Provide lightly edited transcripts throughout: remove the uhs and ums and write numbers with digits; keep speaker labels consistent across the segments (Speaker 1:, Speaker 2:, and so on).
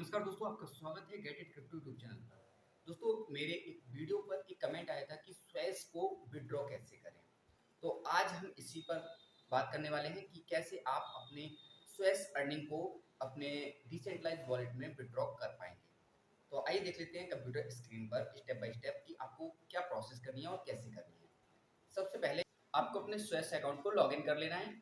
Speaker 1: नमस्कार दोस्तों, आपका स्वागत है get it crypto YouTube channel पर। दोस्तों, मेरे एक वीडियो पर एक कमेंट आया था कि स्वेस को विथड्रॉ कैसे करें। तो आज हम इसी पर बात करने वाले हैं कि कैसे आप अपने स्वेस अर्निंग को अपने डिसेंट्रलाइज्ड वॉलेट में विथड्रॉ कर पाएंगे। तो आइए देख लेते हैं कंप्यूटर स्क्रीन पर स्टेप बाय स्टेप कि आपको क्या प्रोसेस करनी है और कैसे करनी है। सबसे पहले आपको अपने स्वेस अकाउंट को लॉगिन कर लेना है।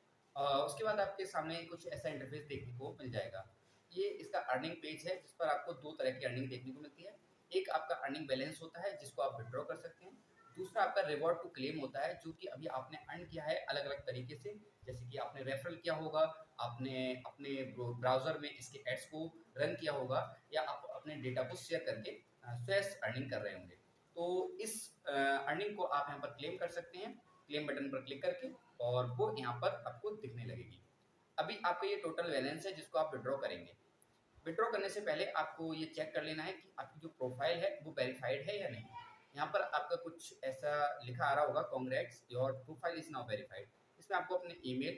Speaker 1: उसके बाद आपके सामने कुछ ऐसा इंटरफेस देखने को मिल जाएगा। ये इसका अर्निंग पेज है जिस पर आपको दो तरह की अर्निंग देखने को मिलती है। एक आपका अर्निंग बैलेंस होता है जिसको आप विड्रॉ कर सकते हैं। दूसरा आपका रिवॉर्ड टू क्लेम होता है जो कि अभी आपने अर्न किया है अलग अलग तरीके से, जैसे कि आपने रेफरल किया होगा, आपने अपने ब्राउजर में इसके एड्स को रन किया होगा, या आप अपने डेटा को शेयर करके स्वेस अर्निंग कर रहे होंगे। तो इस अर्निंग को आप यहाँ पर क्लेम कर सकते हैं, क्लेम बटन पर क्लिक करके, और वो यहाँ पर आपको दिखने लगेगी। अभी आपका ये टोटल बैलेंस है जिसको आप विड्रॉ करेंगे। विड्रॉ करने से पहले आपको ये चेक कर लेना है कि आपकी जो प्रोफाइल है वो वेरीफाइड है या नहीं। यहाँ पर आपका कुछ ऐसा लिखा आ रहा होगा, congrats your profile is now verified. इसमें आपको अपने ईमेल,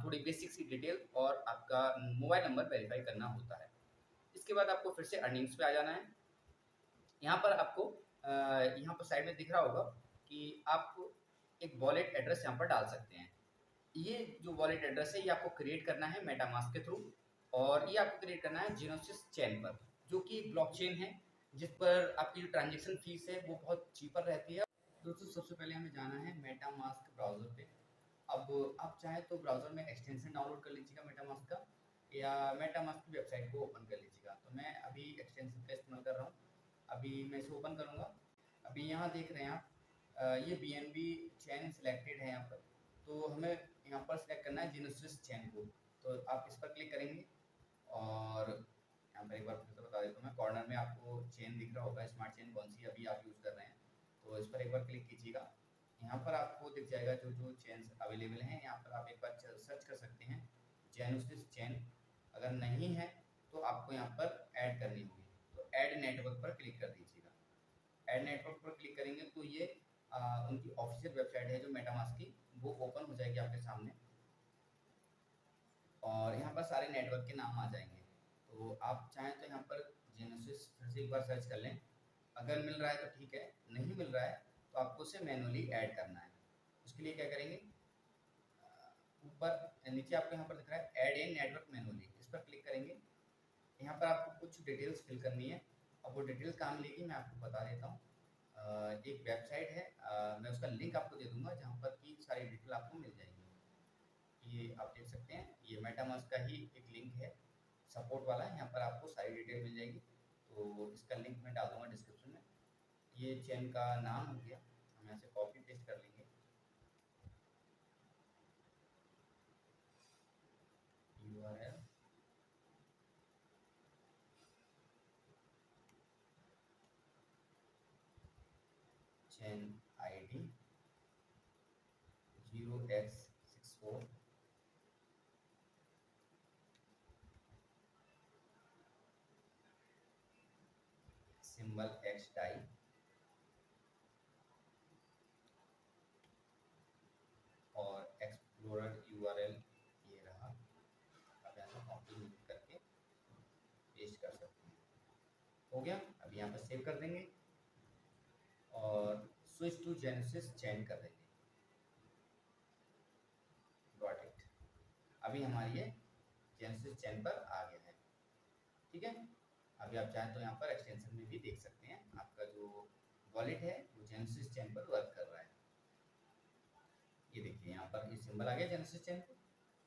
Speaker 1: थोड़ी बेसिक सी डिटेल और आपका मोबाइल नंबर वेरीफाई करना होता है। इसके बाद आपको फिर से अर्निंग्स पे आ जाना है। यहाँ पर आपको यहाँ पर साइड में दिख रहा होगा कि आप एक वॉलेट एड्रेस यहाँ पर डाल सकते हैं। ये जो वॉलेट एड्रेस है ये आपको क्रिएट करना है मेटामास्क के थ्रू, और ये आपको क्रिएट करना है जीनोसिस चेन पर, जो कि एक ब्लॉकचेन है जिस पर आपकी जो ट्रांजेक्शन फीस है वो बहुत चीपर रहती है। दोस्तों, सबसे पहले हमें जाना है मेटामास्क ब्राउज़र पे। अब आप चाहें तो ब्राउज़र में एक्सटेंशन डाउनलोड कर लीजिएगा मेटामास्क का, या मेटामास्क की वेबसाइट को ओपन कर लीजिएगा। तो मैं अभी एक्सटेंशन का इस्तेमाल कर रहा हूँ। अभी मैं इसे ओपन करूँगा। अभी यहाँ देख रहे हैं आप, ये BNB चेन सिलेक्टेड है यहाँ पर। तो हमें यहाँ पर सिलेक्ट करना है जीनोसिस चेन को। तो आप इस पर क्लिक करेंगे, और यहाँ पर एक बार फिर से बता देता हूँ मैं, कॉर्नर में आपको चेन दिख रहा होगा, स्मार्ट चेन कौन सी अभी आप यूज़ कर रहे हैं। तो इस पर एक बार क्लिक कीजिएगा। यहाँ पर आपको दिख जाएगा जो जो चेन्स अवेलेबल हैं। यहाँ पर आप एक बार सर्च कर सकते हैं जीनोसिस चेन। अगर नहीं है तो आपको यहाँ पर ऐड करनी होगी। तो ऐड नेटवर्क पर क्लिक कर दीजिएगा। ऐड नेटवर्क पर क्लिक करेंगे तो ये उनकी ऑफिशियल वेबसाइट है जो मेटामास्क की, वो ओपन हो जाएगी आपके सामने, और यहाँ पर सारे नेटवर्क के नाम आ जाएंगे। तो आप चाहें तो यहाँ पर जेनेसिस फिर से एक बार सर्च कर लें। अगर मिल रहा है तो ठीक है, नहीं मिल रहा है तो आपको उसे मैनुअली ऐड करना है। उसके लिए क्या करेंगे, ऊपर नीचे आपको यहाँ पर दिख रहा है ऐड ए नेटवर्क मैनुअली, इस पर क्लिक करेंगे। यहाँ पर आपको कुछ डिटेल्स फिल करनी है। अब वो डिटेल्स काम लेगी, मैं आपको बता देता हूँ। एक वेबसाइट है, मैं उसका लिंक आपको दे दूंगा जहाँ पर की सारी डिटेल आपको मिल जाएगी। ये आप देख सकते हैं, ये मेटामास्क का ही एक लिंक है, सपोर्ट वाला है। यहाँ पर आपको सारी डिटेल मिल जाएगी। तो इसका लिंक मैं डाल दूंगा डिस्क्रिप्शन में। ये चेन का नाम हो गया, हम यहाँ से कॉपी पेस्ट कर लेंगे। URL chain ID 0x64 symbol X type, और एक्सप्लोरर URL ये रहा। अब यहाँ से कॉपी करके पेस्ट कर सकते हैं। हो गया। अब यहाँ पर सेव कर देंगे और स्विच टू जेनेसिस चेन कर देंगे। Got it. अभी हमारी ये जेनेसिस चेन पर आ गया है। ठीक है। अभी आप चाहें तो यहाँ पर एक्सटेंशन में भी देख सकते हैं, आपका जो वॉलेट है वो जेनेसिस चेन पर वर्क कर रहा है। ये देखिए यहाँ पर ये सिंबल आ गया जेनेसिस चेन पर।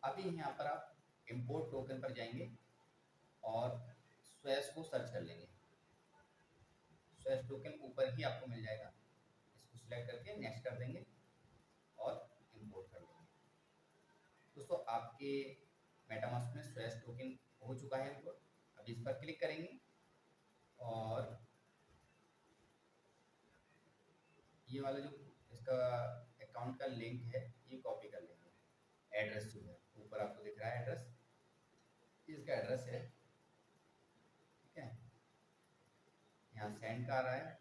Speaker 1: अभी यहाँ पर आप इंपोर्ट टोकन पर जाएंगे और स्वेस को सर्च कर लेंगे। स्वेस टोकन ऊपर ही आपको मिल जाएगा। इसको सिलेक्ट करके नेक्स्ट कर देंगे और इंपोर्ट कर लेंगे। दोस्तों, आपके मेटामास्क में स्वेस टोकन हो चुका है इंपोर्ट। अब इस पर क्लिक करेंगे और ये वाला जो इसका अकाउंट का लिंक है ये कॉपी कर लेंगे। एड्रेस जो है ऊपर आपको दिख रहा है एड्रेस, इसका एड्रेस है। ठीक है। यहाँ सेंड का आ रहा है,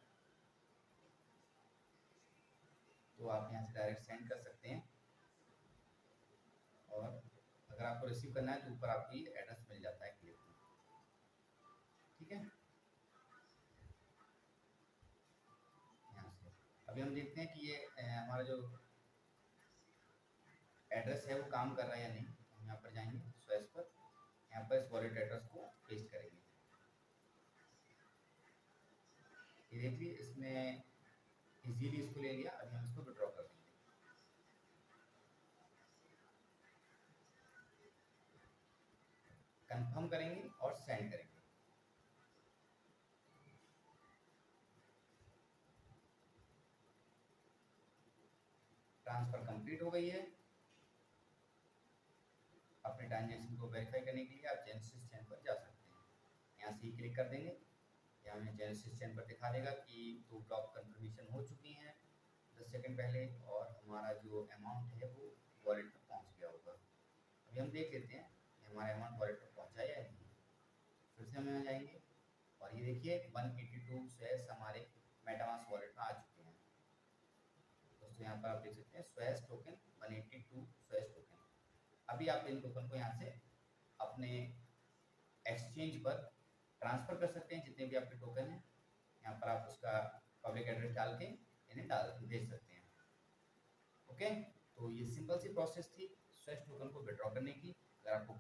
Speaker 1: तो आप यहाँ से डायरेक्ट सेंड कर सकते हैं, और अगर आपको रिसीव करना है तो ऊपर आपको ये एड्रेस मिल जाता है क्लिक में। ठीक है। यहाँ से अभी हम देखते हैं कि ये हमारा जो एड्रेस है वो काम कर रहा है या नहीं। हम यहाँ पर जाएंगे स्वेस पर, यहाँ पर इस वॉलेट एड्रेस को पेस्ट करेंगे। ये देखिए इसमें इजीली इसको ले लिया। अभी हम इसको विड्रॉ कर देंगे। कंफर्म करेंगे और सेंड करेंगे। ट्रांसफर कंप्लीट हो गई है। अपने ट्रांजेक्शन को वेरीफाई करने के लिए आप जेनेसिस चैन पर जा सकते हैं। यहाँ से ही क्लिक कर देंगे। यहाँ हमें जेनेसिस चैन पर दिखा देगा कि 2 ब्लॉक कन्फर्मेशन हो चुकी हैं 10 सेकंड पहले, और हमारा जो अमाउंट है वो वॉलेट पर पहुँच गया होगा। अभी हम देख लेते हैं कि हमारा अमाउंट वॉलेट पर पहुँचा या नहीं। फिर से हम यहाँ जाएंगे और ये देखिए 182 स्वेस हमारे मेटामास्क वॉलेट में आ चुके हैं। दोस्तों यहाँ पर आप देख सकते हैं स्वेस टोकन 182 स्वेस टोकन। अभी आप इन टोकन को यहाँ से अपने एक्सचेंज पर ट्रांसफ़र कर सकते हैं। जितने भी आपके टोकन हैं यहाँ पर आप उसका पब्लिक एड्रेस डाल के इन्हें भेज सकते हैं। ओके, तो ये सिंपल सी प्रोसेस थी स्वेस टोकन को विड्रॉ करने की। अगर आपको